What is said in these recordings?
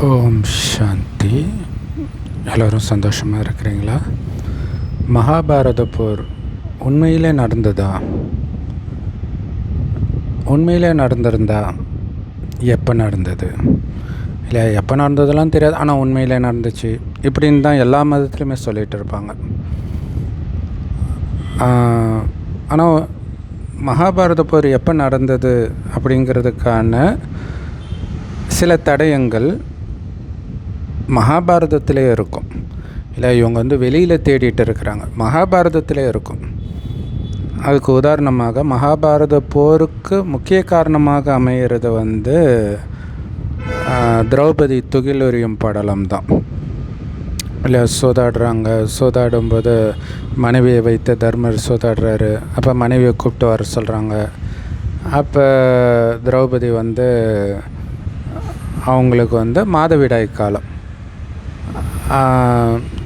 ஓம் சாந்தி. எல்லோரும் சந்தோஷமாக இருக்கிறீங்களா? மகாபாரத போர் உண்மையிலே நடந்ததா? உண்மையிலே நடந்திருந்தா எப்போ நடந்தது? இல்லை, எப்போ நடந்ததெல்லாம் தெரியாது, ஆனால் உண்மையிலே நடந்துச்சு இப்படின்னு தான் எல்லா மதத்துலையுமே சொல்லிகிட்டு இருப்பாங்க. ஆனால் மகாபாரத போர் எப்போ நடந்தது அப்படிங்கிறதுக்கான சில தடயங்கள் மகாபாரதத்திலே இருக்கும். இல்லை, இவங்க வெளியில் தேடிட்டு இருக்கிறாங்க, மகாபாரதத்திலே இருக்கும். அதுக்கு உதாரணமாக மகாபாரத போருக்கு முக்கிய காரணமாக அமைகிறது திரௌபதி துகிலுரியும் படலம் தான். இல்லை, சோதாடும்போது மனைவியை வைத்து தர்மர் சோதாடுறாரு. அப்போ மனைவியை கூப்பிட்டு வர சொல்கிறாங்க. அப்போ திரௌபதி அவங்களுக்கு மாதவிடாய் காலம்.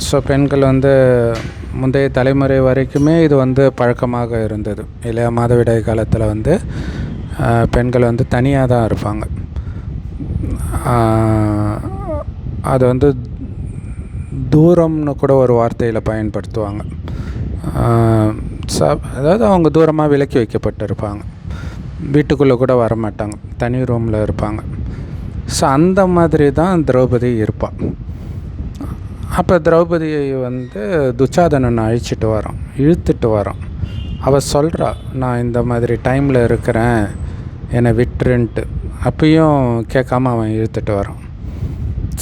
ஸோ பெண்கள் முந்தைய தலைமுறை வரைக்குமே இது பழக்கமாக இருந்தது இல்லையா? மாதவிடாய் காலத்தில் பெண்கள் தனியாக தான் இருப்பாங்க. அது தூரம்னு கூட ஒரு வார்த்தையில் பயன்படுத்துவாங்க. அதாவது அவங்க தூரமாக விலக்கி வைக்கப்பட்டிருப்பாங்க, வீட்டுக்குள்ளே கூட வரமாட்டாங்க, தனி ரூமில் இருப்பாங்க. ஸோ அந்த மாதிரி தான் திரௌபதி இருப்பாள். அப்போ திரௌபதியை துச்சாதனன் இழுத்துட்டு வரோம். அவள் சொல்கிறா, நான் இந்த மாதிரி டைமில் இருக்கிறேன், என்னை விட்டுருன்ட்டு. அப்பயும் கேட்காம அவன் இழுத்துட்டு வரான்.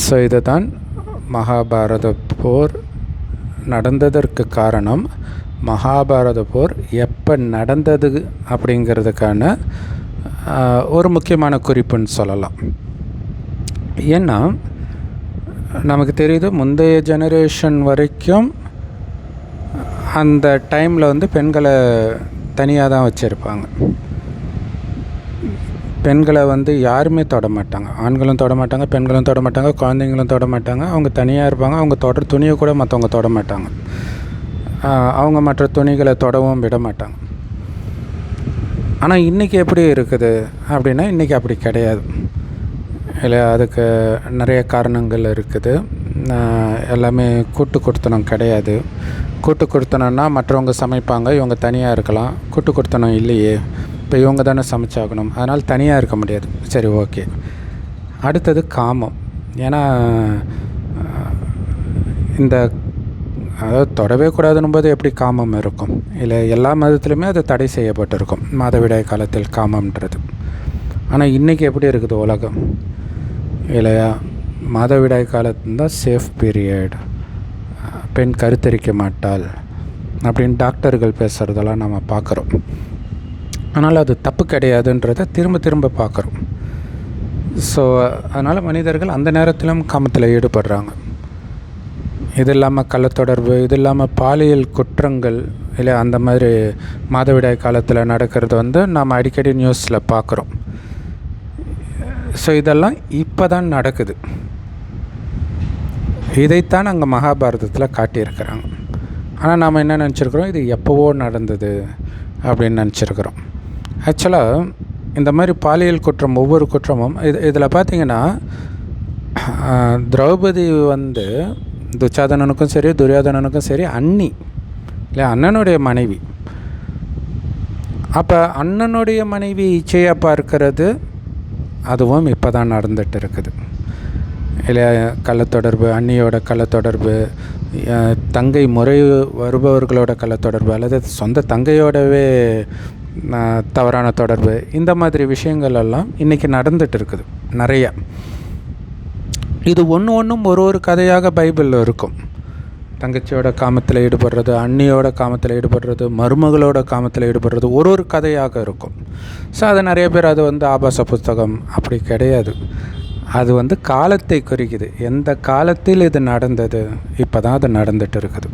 ஸோ இது தான் மகாபாரத போர் நடந்ததற்கு காரணம். மகாபாரத போர் எப்போ நடந்தது அப்படிங்கிறதுக்கான ஒரு முக்கியமான குறிப்புன்னு சொல்லலாம். ஏன்னா நமக்கு தெரியுது, முந்தைய ஜெனரேஷன் வரைக்கும் அந்த டைமில் பெண்களை தனியாக தான் வச்சுருப்பாங்க. பெண்களை யாருமே தொட மாட்டாங்க, ஆண்களும் தொட மாட்டாங்க, பெண்களும் தொட மாட்டாங்க, குழந்தைங்களும் தொட மாட்டாங்க. அவங்க தனியாக இருப்பாங்க. அவங்க தொடர் துணியை கூட மற்றவங்க தொட மாட்டாங்க. அவங்க மற்ற துணிகளை தொடவும் விட மாட்டாங்க. ஆனால் இன்றைக்கி எப்படி இருக்குது அப்படின்னா, இன்றைக்கி அப்படி கிடையாது இல்லை. அதுக்கு நிறைய காரணங்கள் இருக்குது. எல்லாமே கூட்டு கொடுத்தனம் கிடையாது. கூட்டு கொடுத்தனம்னா மற்றவங்க சமைப்பாங்க, இவங்க தனியாக இருக்கலாம். கூட்டு கொடுத்தனம் இல்லையே, இப்போ இவங்க தானே சமைச்சாகணும், அதனால் தனியாக இருக்க முடியாது. சரி, ஓகே. அடுத்தது காமம். ஏன்னா அதாவது தொடவே கூடாதுன்னும் போது எப்படி காமம் இருக்கும்? இல்லை, எல்லா மதத்துலையுமே அது தடை செய்யப்பட்டிருக்கும், மாதவிடாய் காலத்தில் காமம்ன்றது. ஆனால் இன்றைக்கி எப்படி இருக்குது உலகம் இல்லையா? மாதவிடாய் காலத்துதான் சேஃப் பீரியட், பெண் கருத்தரிக்க மாட்டாள் அப்படின்னு டாக்டர்கள் பேசுகிறதெல்லாம் நம்ம பார்க்குறோம். ஆனால் அது தப்பு கிடையாதுன்றதை திரும்ப திரும்ப பார்க்குறோம். ஸோ அதனால் மனிதர்கள் அந்த நேரத்திலும் காமத்தில் ஈடுபடுறாங்க. இது இல்லாமல் கள்ளத்தொடர்பு, இது இல்லாமல் பாலியல் குற்றங்கள் இல்லை, அந்த மாதிரி மாதவிடாய் காலத்தில் நடக்கிறது நாம் அடிக்கடி நியூஸில் பார்க்குறோம். ஸோ இதெல்லாம் இப்போ தான் நடக்குது. இதைத்தான் அங்கே மகாபாரதத்தில் காட்டியிருக்கிறாங்க. ஆனால் நாம் என்ன நினச்சிருக்கிறோம், இது எப்போவோ நடந்தது அப்படின்னு நினச்சிருக்கிறோம். ஆக்சுவலாக இந்த மாதிரி பாலியல் குற்றம், ஒவ்வொரு குற்றமும் இதில் பார்த்திங்கன்னா, திரௌபதி துச்சாதனனுக்கும் சரி துரியோதனனுக்கும் சரி அண்ணி இல்லை, அண்ணனுடைய மனைவி. அப்போ அண்ணனுடைய மனைவி இச்சையாக பார்க்கிறது அதுவும் இப்போ தான் நடந்துகிட்டு இருக்குது இல்லை? கள்ளத்தொடர்பு, அண்ணியோட கள்ளத்தொடர்பு, தங்கை முறை வருபவர்களோட கள்ளத்தொடர்பு, அல்லது சொந்த தங்கையோடவே தவறான தொடர்பு, இந்த மாதிரி விஷயங்கள் எல்லாம் இன்றைக்கி நடந்துகிட்டு இருக்குது நிறையா. இது ஒன்றும் ஒரு கதையாக பைபிளில் இருக்கும். தங்கச்சியோட காமத்தில் ஈடுபடுறது, அண்ணியோட காமத்தில் ஈடுபடுறது, மருமகளோட காமத்தில் ஈடுபடுறது ஒரு கதையாக இருக்கும். ஸோ அது நிறைய பேர் அது ஆபாச புத்தகம் அப்படி கிடையாது. அது காலத்தை குறிக்குது. எந்த காலத்தில் இது நடந்தது, இப்போ தான் அது நடந்துகிட்டு இருக்குது.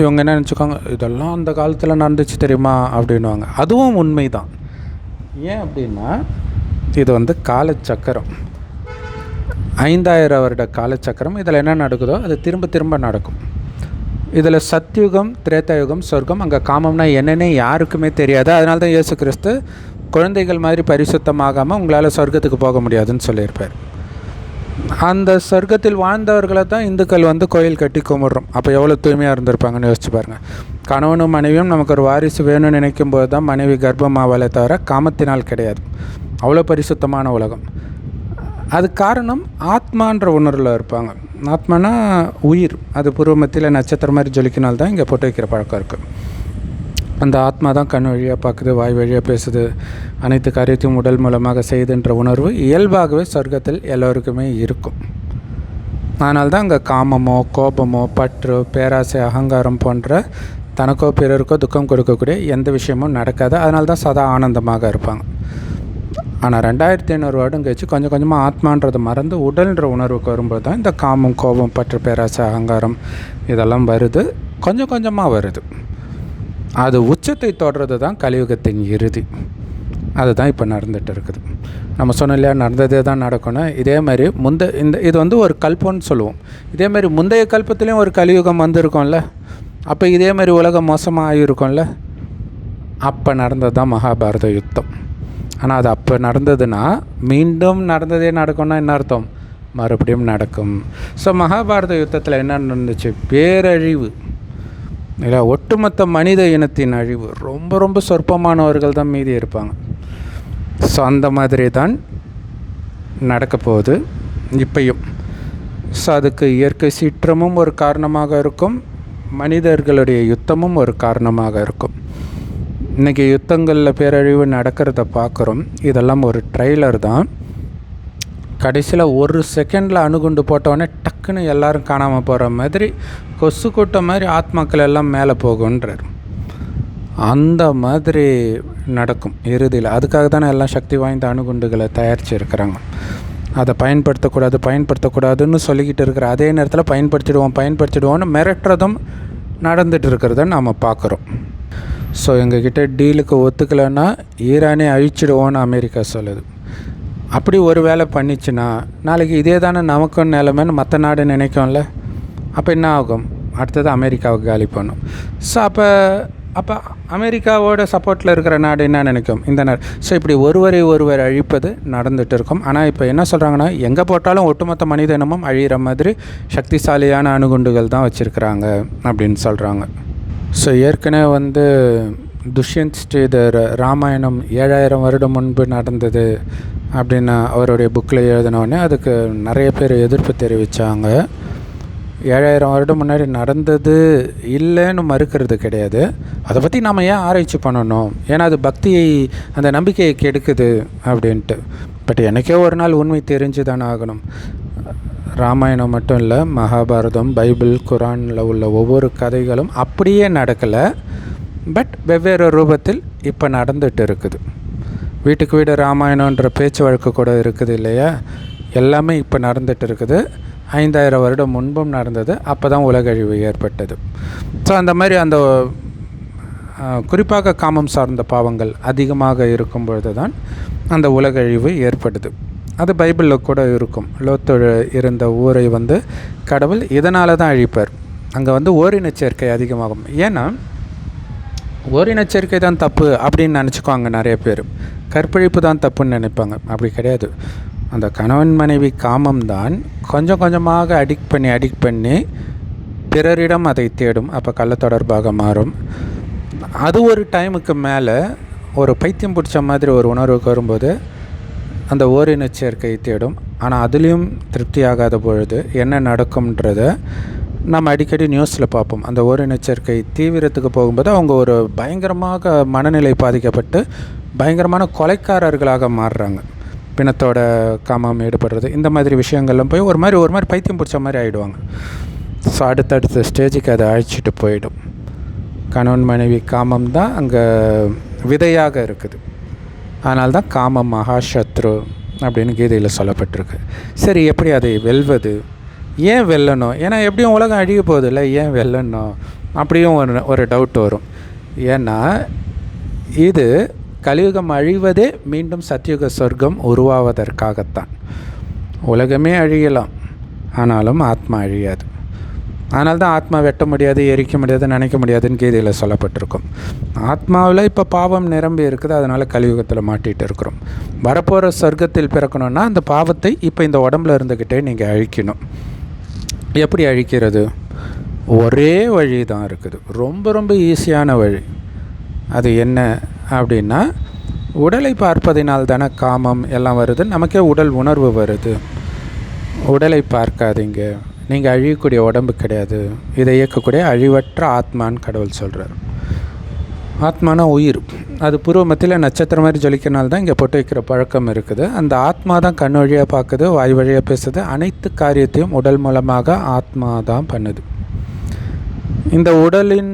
இவங்க என்ன நினச்சிக்கோங்க, இதெல்லாம் அந்த காலத்தில் நடந்துச்சு தெரியுமா அப்படின்வாங்க. அதுவும் உண்மை தான். ஏன் அப்படின்னா, இது காலச்சக்கரம், 5000 வருட காலச்சக்கரம். இதில் என்ன நடக்குதோ அது திரும்ப திரும்ப நடக்கும். இதில் சத்யுகம், திரேதாயுகம், சொர்க்கம். அங்கே காமம்னா என்னென்னே யாருக்குமே தெரியாது. அதனால தான் இயேசு கிறிஸ்து குழந்தைகள் மாதிரி பரிசுத்தமாகாமல் உங்களால் சொர்க்கத்துக்கு போக முடியாதுன்னு சொல்லியிருப்பார். அந்த சொர்க்கத்தில் வாழ்ந்தவர்களை தான் இந்துக்கள் வந்து கோயில் கட்டி கும்பிட்றோம். அப்போ எவ்வளோ தூய்மையாக இருந்திருப்பாங்கன்னு யோசிச்சு பாருங்கள். கணவனும் மனைவியும் நமக்கு ஒரு வாரிசு வேணும்னு நினைக்கும் போது தான் மனைவி கர்ப்பமாவலை தவிர காமத்தினால் கிடையாது. அவ்வளோ பரிசுத்தமான உலகம். அது காரணம் ஆத்மான்ற உணர்வில் இருப்பாங்க. ஆத்மானா உயிர், அது பூர்வ மத்தியில் நட்சத்திரம் மாதிரி ஜொலிக்கினால் தான் இங்கே போட்டு வைக்கிற பழக்கம் இருக்குது. அந்த ஆத்மா தான் கண் வழியாக பார்க்குது, வாய் வழியாக பேசுது, அனைத்து காரியத்தையும் உடல் மூலமாக செய்துன்ற உணர்வு இயல்பாகவே சொர்க்கத்தில் எல்லோருக்குமே இருக்கும். அதனால தான் அங்கே காமமோ கோபமோ பற்று பேராசை அகங்காரம் போன்ற தனக்கோ பிறருக்கோ துக்கம் கொடுக்கக்கூடிய எந்த விஷயமும் நடக்காது. அதனால தான் சதா ஆனந்தமாக இருப்பாங்க. ஆனால் 2500 வருடம் கழிச்சு கொஞ்சம் கொஞ்சமாக ஆத்மான்றதை மறந்து உடல்ன்ற உணர்வுக்கு வரும்போது தான் இந்த காமம் கோபம் பற்று பேராசை அகங்காரம் இதெல்லாம் வருது, கொஞ்சம் கொஞ்சமாக வருது. அது உச்சத்தை தொடர்றது தான் கலியுகத்தின் இறுதி. அதுதான் இப்போ நடந்துகிட்டு இருக்குது. நம்ம சொன்னோம் இல்லையா, நடந்ததே தான் நடக்கணும். இதே மாதிரி இது வந்து ஒரு கல்பம்னு சொல்லுவோம். இதே மாதிரி முந்தைய கல்பத்துலேயும் ஒரு கலியுகம் வந்திருக்கோம்ல, அப்போ இதே மாதிரி உலகம் மோசமாக ஆகியிருக்கோம்ல. அப்போ நடந்தது தான் மகாபாரத யுத்தம். ஆனால் அது அப்போ நடந்ததுன்னா மீண்டும் நடந்ததே நடக்கும்னா என்ன அர்த்தம்? மறுபடியும் நடக்கும். ஸோ மகாபாரத யுத்தத்தில் என்ன நடந்துச்சு? பேரழிவு இல்லை, ஒட்டுமொத்த மனித இனத்தின் அழிவு. ரொம்ப ரொம்ப சொற்பமானவர்கள் தான் மீதி இருப்பாங்க. ஸோ அந்த மாதிரி தான் நடக்க போகுது இப்பையும். ஸோ அதுக்கு இயற்கை சீற்றமும் ஒரு காரணமாக இருக்கும், மனிதர்களுடைய யுத்தமும் ஒரு காரணமாக இருக்கும். இன்றைக்கி யுத்தங்களில் பேரழிவு நடக்கிறத பார்க்குறோம். இதெல்லாம் ஒரு ட்ரெய்லர் தான். கடைசியில் ஒரு செகண்டில் அணுகுண்டு போட்டோடனே டக்குன்னு எல்லோரும் காணாமல் போகிற மாதிரி, கொசு கூட்டம் மாதிரி ஆத்மாக்கள் எல்லாம் மேலே போகுன்றார். அந்த மாதிரி நடக்கும் இறுதியில். அதுக்காக தானே எல்லாம் சக்தி வாய்ந்த அணுகுண்டுகளை தயாரித்து இருக்கிறாங்க. அதை பயன்படுத்தக்கூடாதுன்னு சொல்லிக்கிட்டு இருக்கிற அதே நேரத்தில் பயன்படுத்திடுவோன்னு மிரட்டுறதும் நடந்துகிட்டு இருக்கிறத நாம் பார்க்குறோம். ஸோ எங்ககிட்ட டீலுக்கு ஒத்துக்கலைன்னா ஈரானே அழிச்சிடுவோன்னு அமெரிக்கா சொல்லுது. அப்படி ஒரு வேலை பண்ணிச்சுன்னா நாளைக்கு இதே தானே நமக்கும் நிலைமைன்னு மற்ற நாடு நினைக்கும்ல. அப்போ என்ன ஆகும்? அடுத்தது அமெரிக்காவுக்கு காலி பண்ணும். ஸோ அப்போ அமெரிக்காவோட சப்போர்ட்டில் இருக்கிற நாடு என்ன நினைக்கும்? இந்த நாடு. ஸோ இப்படி ஒருவர் அழிப்பது நடந்துகிட்டு இருக்கும். ஆனால் இப்போ என்ன சொல்கிறாங்கன்னா, எங்கே போட்டாலும் ஒட்டுமொத்த மனித இனமும் அழிகிற மாதிரி சக்திசாலியான அணுகுண்டுகள் தான் வச்சுருக்கிறாங்க அப்படின்னு சொல்கிறாங்க. ஸோ ஏற்கனவே துஷ்யந்த் ஸ்ரீதர் ராமாயணம் 7000 வருடம் முன்பு நடந்தது அப்படின்னு அவருடைய புக்கில் எழுதினோடனே அதுக்கு நிறைய பேர் எதிர்ப்பு தெரிவித்தாங்க. 7000 வருடம் முன்னாடி நடந்தது இல்லைன்னு மறுக்கிறது கிடையாது. அதை பற்றி நாம் ஏன் ஆராய்ச்சி பண்ணணும்? ஏன்னா அது பக்தியை, அந்த நம்பிக்கையை கெடுக்குது அப்படின்ட்டு. பட் எனக்கே ஒரு நாள் உண்மை தெரிஞ்சு தானே ஆகணும். ராமாயணம் மட்டும் இல்லை, மகாபாரதம், பைபிள், குரானில் உள்ள ஒவ்வொரு கதைகளும் அப்படியே நடக்கலை, பட் வெவ்வேறு ரூபத்தில் இப்போ நடந்துகிட்டு இருக்குது. வீட்டுக்கு வீடு ராமாயணன்ற பேச்சு வழக்கு கூட இருக்குது இல்லையா? எல்லாமே இப்போ நடந்துகிட்டு இருக்குது. 5000 வருடம் முன்பும் நடந்தது. அப்போ தான் உலகழிவு ஏற்பட்டது. ஸோ அந்த மாதிரி அந்த குறிப்பாக காமம் சார்ந்த பாவங்கள் அதிகமாக இருக்கும் பொழுது தான் அந்த உலகழிவு ஏற்படுது. அது பைபிளில் கூட இருக்கும். லோத்து இருந்த ஊரை கடவுள் இதனால தான் அழிப்பார். அங்கே ஓரினச் சேர்க்கை அதிகமாகும். ஏன்னா ஓரினச் சேர்க்கை தான் தப்பு அப்படின்னு நினச்சிக்குவாங்க நிறைய பேர். கற்பழிப்பு தான் தப்புன்னு நினைப்பாங்க. அப்படி கிடையாது. அந்த கணவன் மனைவி காமம் தான் கொஞ்சம் கொஞ்சமாக அடிக்ட் பண்ணி பிறரிடம் அதை தேடும். அப்போ கள்ள தொடர்பாக மாறும். அது ஒரு டைமுக்கு மேலே ஒரு பைத்தியம் பிடிச்ச மாதிரி ஒரு உணர்வுக்கு வரும்போது அந்த ஓரினச் சேர்க்கை தேடும். ஆனால் அதுலேயும் திருப்தி ஆகாத பொழுது என்ன நடக்கும்ன்றதை நம்ம அடிக்கடி நியூஸில் பார்ப்போம். அந்த ஓரினச் சேர்க்கை தீவிரத்துக்கு போகும்போது அவங்க ஒரு பயங்கரமாக மனநிலை பாதிக்கப்பட்டு பயங்கரமான கொலைக்காரர்களாக மாறுறாங்க. பிணத்தோட காமம் ஈடுபடுறது, இந்த மாதிரி விஷயங்கள்லாம் போய் ஒரு மாதிரி பைத்தியம் பிடிச்ச மாதிரி ஆகிடுவாங்க. ஸோ அடுத்தடுத்த ஸ்டேஜுக்கு அதை அழைச்சிட்டு போயிடும். கணவன் மனைவி காமம் தான் அங்கே விதையாக இருக்குது. அதனால தான் காமம் மகாசத்ரு அப்படின்னு கீதையில் சொல்லப்பட்டிருக்கு. சரி, எப்படி அதை வெல்வது? ஏன் வெல்லணும்? ஏன்னா எப்படியும் உலகம் அழிய போகுது இல்லை, ஏன் வெல்லணும் அப்படியும் ஒரு டவுட் வரும். ஏன்னா இது கலியுகம் அழிவதே மீண்டும் சத்யுக சொர்க்கம் உருவாவதற்காகத்தான். உலகமே அழியலாம், ஆனாலும் ஆத்மா அழியாது. அதனால தான் ஆத்மா வெட்ட முடியாது, எரிக்க முடியாது, நினைக்க முடியாதுன்னு கீதையில் சொல்லப்பட்டிருக்கும். ஆத்மாவில் இப்போ பாவம் நிரம்பி இருக்குது, அதனால் கலியுகத்தில் மாட்டிகிட்டு இருக்கிறோம். வரப்போகிற சொர்க்கத்தில் பிறக்கணுன்னா அந்த பாவத்தை இப்போ இந்த உடம்புல இருந்துக்கிட்டே நீங்கள் அழிக்கணும். எப்படி அழிக்கிறது? ஒரே வழி தான் இருக்குது, ரொம்ப ரொம்ப ஈஸியான வழி. அது என்ன அப்படின்னா, உடலை பார்ப்பதினால் தானே காமம் எல்லாம் வருது, நமக்கே உடல் உணர்வு வருது. உடலை பார்க்காதீங்க, நீங்கள் அழியக்கூடிய உடம்பு கிடையாது, இதை இயக்கக்கூடிய அழிவற்ற ஆத்மான்னு கடவுள் சொல்கிறார். ஆத்மானா உயிர், அது பூர்வ மத்தியில் நட்சத்திரம் மாதிரி ஜொலிக்கிறனால தான் இங்கே போட்டு வைக்கிற பழக்கம் இருக்குது. அந்த ஆத்மா தான் கண் வழியாக பார்க்குது, வாய் வழியாக பேசுது, அனைத்து காரியத்தையும் உடல் மூலமாக ஆத்மா தான் பண்ணுது. இந்த உடலின்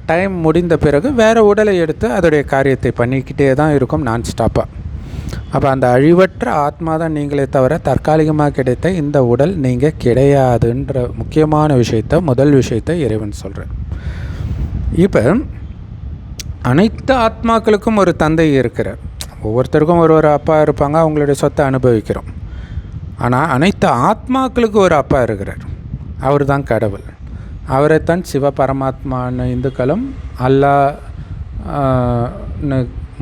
டைம் முடிந்த பிறகு வேறு உடலை எடுத்து அதோடைய காரியத்தை பண்ணிக்கிட்டே தான் இருக்கும் நான் ஸ்டாப்பாக. அப்போ அந்த அழிவற்ற ஆத்மா தான் நீங்களே தவிர தற்காலிகமாக கிடைத்த இந்த உடல் நீங்கள் கிடையாதுன்ற முக்கியமான விஷயத்தை, முதல் விஷயத்தை இறைவன் சொல்கிறேன். இப்போ அனைத்து ஆத்மாக்களுக்கும் ஒரு தந்தை இருக்கிறார். ஒவ்வொருத்தருக்கும் ஒரு அப்பா இருப்பாங்க, அவங்களுடைய சொத்தை அனுபவிக்கிறோம். ஆனால் அனைத்து ஆத்மாக்களுக்கு ஒரு அப்பா இருக்கிறார், அவர் தான் கடவுள். அவரைத்தான் சிவ பரமாத்மான்னு இந்துக்களும், அல்லாஹ்னு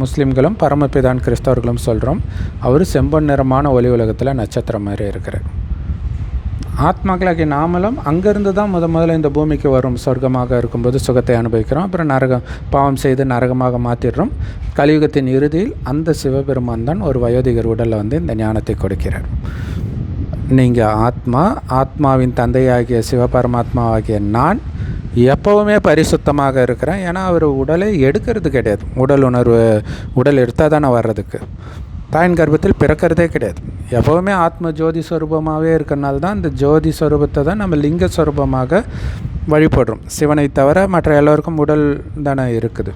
முஸ்லீம்களும், பரமபிதான் கிறிஸ்தவர்களும் சொல்கிறோம். அவர் செம்பொன் நிறமான ஒளி உலகத்தில் நட்சத்திரம் மாதிரி இருக்கிறார். ஆத்மாக்களாகிய நாமளும் அங்கேருந்து தான் முதல்ல இந்த பூமிக்கு வரும். சொர்க்கமாக இருக்கும்போது சுகத்தை அனுபவிக்கிறோம், அப்புறம் நரகம் பாவம் செய்து நரகமாக மாற்றிடுறோம். கலியுகத்தின் இறுதியில் அந்த சிவபெருமான் தான் ஒரு வயோதிகர் உடலில் வந்து இந்த ஞானத்தை கொடுக்கிறார். நீங்கள் ஆத்மாவின் தந்தையாகிய சிவபரமாத்மா ஆகிய நான் எப்போவுமே பரிசுத்தமாக இருக்கிறேன். ஏன்னா அவர் உடலை எடுக்கிறது கிடையாது. உடல் எடுத்தால் தானே வர்றதுக்கு. தாயின் கர்ப்பத்தில் பிறக்கிறதே கிடையாது. எப்போவுமே ஆத்ம ஜோதி ஸ்வரூபமாகவே இருக்கிறனால தான் இந்த ஜோதி ஸ்வரூபத்தை தான் நம்ம லிங்க ஸ்வரூபமாக வழிபடுறோம். சிவனை தவிர மற்ற எல்லோருக்கும் உடல் தானே இருக்குது.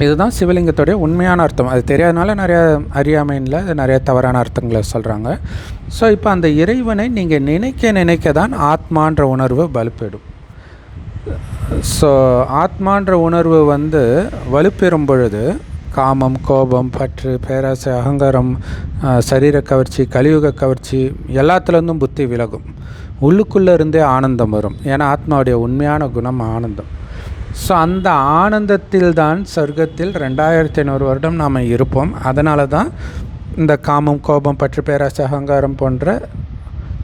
இதுதான் சிவலிங்கத்துடைய உண்மையான அர்த்தம். அது தெரியாதனால நிறையா அறியாமையில் நிறைய தவறான அர்த்தங்களை சொல்கிறாங்க. ஸோ இப்போ அந்த இறைவனை நீங்கள் நினைக்க தான் ஆத்மான்ற உணர்வு வலுப்பெறும். ஸோ ஆத்மான்ற உணர்வு வந்து வலுப்பெறும் பொழுது காமம், கோபம், பற்று, பேராசை, அகங்காரம், சரீர கவர்ச்சி, கலியுக கவர்ச்சி எல்லாத்துலேருந்தும் புத்தி விலகும். உள்ளுக்குள்ளே இருந்தே ஆனந்தம் வரும். ஏன்னா ஆத்மாவுடைய உண்மையான குணம் ஆனந்தம். ஸோ அந்த ஆனந்தத்தில் தான் சொர்க்கத்தில் 2500 வருடம் நாம் இருப்போம். அதனால தான் இந்த காமம், கோபம், பற்று, பேராசை, அகங்காரம் போன்ற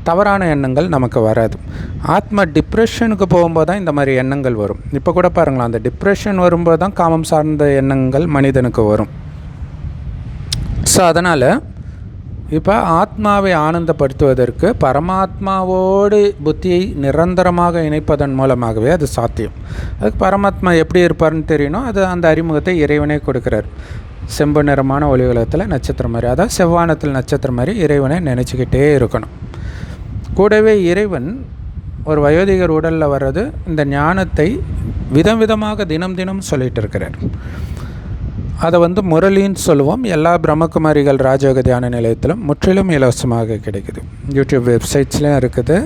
தவறான எண்ணங்கள் நமக்கு வராது. ஆத்மா டிப்ரெஷனுக்கு போகும்போது தான் இந்த மாதிரி எண்ணங்கள் வரும். இப்போ கூட பாருங்களேன், அந்த டிப்ரெஷன் வரும்போது தான் காமம் சார்ந்த எண்ணங்கள் மனிதனுக்கு வரும். ஸோ அதனால் இப்போ ஆத்மாவை ஆனந்தப்படுத்துவதற்கு பரமாத்மாவோடு புத்தியை நிரந்தரமாக இணைப்பதன் மூலமாகவே அது சாத்தியம். அதுக்கு பரமாத்மா எப்படி இருப்பார்னு தெரியணும். அது அந்த அறிமுகத்தை இறைவனே கொடுக்குறார். செம்பு நிறமான ஒளி உலகத்தில் நட்சத்திரம் மாதிரி, அதாவது செவ்வானத்தில் நட்சத்திரம் மாதிரி இறைவனை நினச்சிக்கிட்டே இருக்கணும். கூடவே இறைவன் ஒரு வயோதிகர் உடலில் வர்றது இந்த ஞானத்தை விதமாக தினம் சொல்லிகிட்டு இருக்கிறார். அதை வந்து முரளின்னு சொல்லுவோம். எல்லா பிரம்மகுமாரிகள் ராஜயோக தியான நிலையத்திலும் முற்றிலும் இலவசமாக கிடைக்குது. யூடியூப் வெப்சைட்ஸ்லேயும் இருக்குது.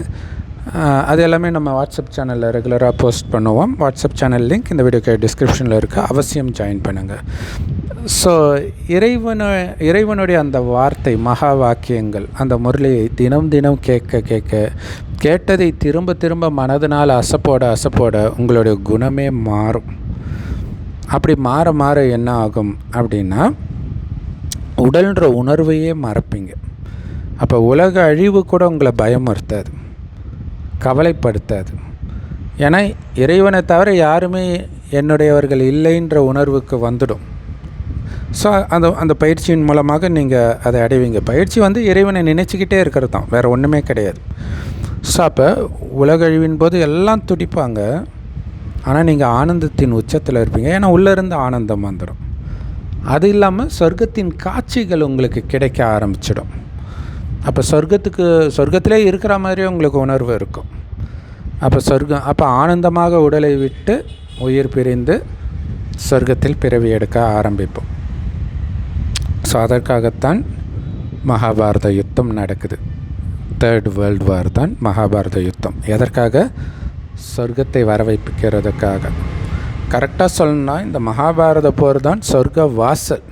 அது எல்லாமே நம்ம வாட்ஸ்அப் சேனலில் ரெகுலராக போஸ்ட் பண்ணுவோம். வாட்ஸ்அப் சேனல் லிங்க் இந்த வீடியோக்கு டிஸ்கிரிப்ஷனில் இருக்குது, அவசியம் ஜாயின் பண்ணுங்கள். ஸோ இறைவனுடைய அந்த வார்த்தை, மகா வாக்கியங்கள், அந்த முரளியை தினம் கேட்டதை திரும்ப மனதினால் அசப்போட உங்களுடைய குணமே மாறும். அப்படி மாற என்ன ஆகும் அப்படின்னா, உடல்ன்ற உணர்வையே மறப்பீங்க. அப்போ உலக அழிவு கூட உங்களை பயமுறுத்தாது, கவலைப்படுத்தாது. ஏன்னா இறைவனை தவிர யாருமே என்னுடையவர்கள் இல்லைன்ற உணர்வுக்கு வந்துடும். ஸோ அந்த பயிற்சியின் மூலமாக நீங்கள் அதை அடைவீங்க. பயிற்சி வந்து இறைவனை நினச்சிக்கிட்டே இருக்கிறது தான், வேறு ஒன்றுமே கிடையாது. ஸோ அப்போ உலகழிவின் போது எல்லாம் துடிப்பாங்க, ஆனால் நீங்கள் ஆனந்தத்தின் உச்சத்தில் இருப்பீங்க. ஏன்னா உள்ளேருந்து ஆனந்தம் வந்துடும். அது இல்லாமல் சொர்க்கத்தின் காட்சிகள் உங்களுக்கு கிடைக்க ஆரம்பிச்சிடும். அப்போ சொர்க்கத்திலே இருக்கிற மாதிரியே உங்களுக்கு உணர்வு இருக்கும். அப்போ ஆனந்தமாக உடலை விட்டு உயிர் பிரிந்து சொர்க்கத்தில் பிறவி எடுக்க ஆரம்பிப்போம். ஸோ அதற்காகத்தான் மகாபாரத யுத்தம் நடக்குது. 3rd World War தான் மகாபாரத யுத்தம். எதற்காக? சொர்க்கத்தை வர வைக்கிறதுக்காக. கரெக்டாக சொல்லணும்னா இந்த மகாபாரத போர் தான் சொர்க்க வாசல்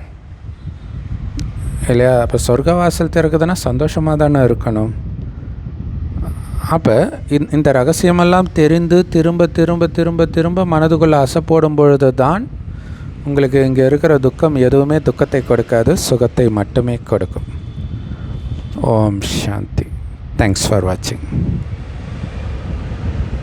இல்லையா? அப்போ சொர்க்க வாசல் திறக்குதுன்னா சந்தோஷமாக தானே இருக்கணும். அப்போ இந்த ரகசியமெல்லாம் தெரிந்து திரும்ப திரும்ப திரும்ப திரும்ப மனதுக்குள்ளே அசை போடும் பொழுது தான் உங்களுக்கு இங்கே இருக்கிற துக்கம் எதுவுமே துக்கத்தை கொடுக்காது, சுகத்தை மட்டுமே கொடுக்கும். ஓம் சாந்தி. தேங்க்ஸ் ஃபார் வாட்சிங்.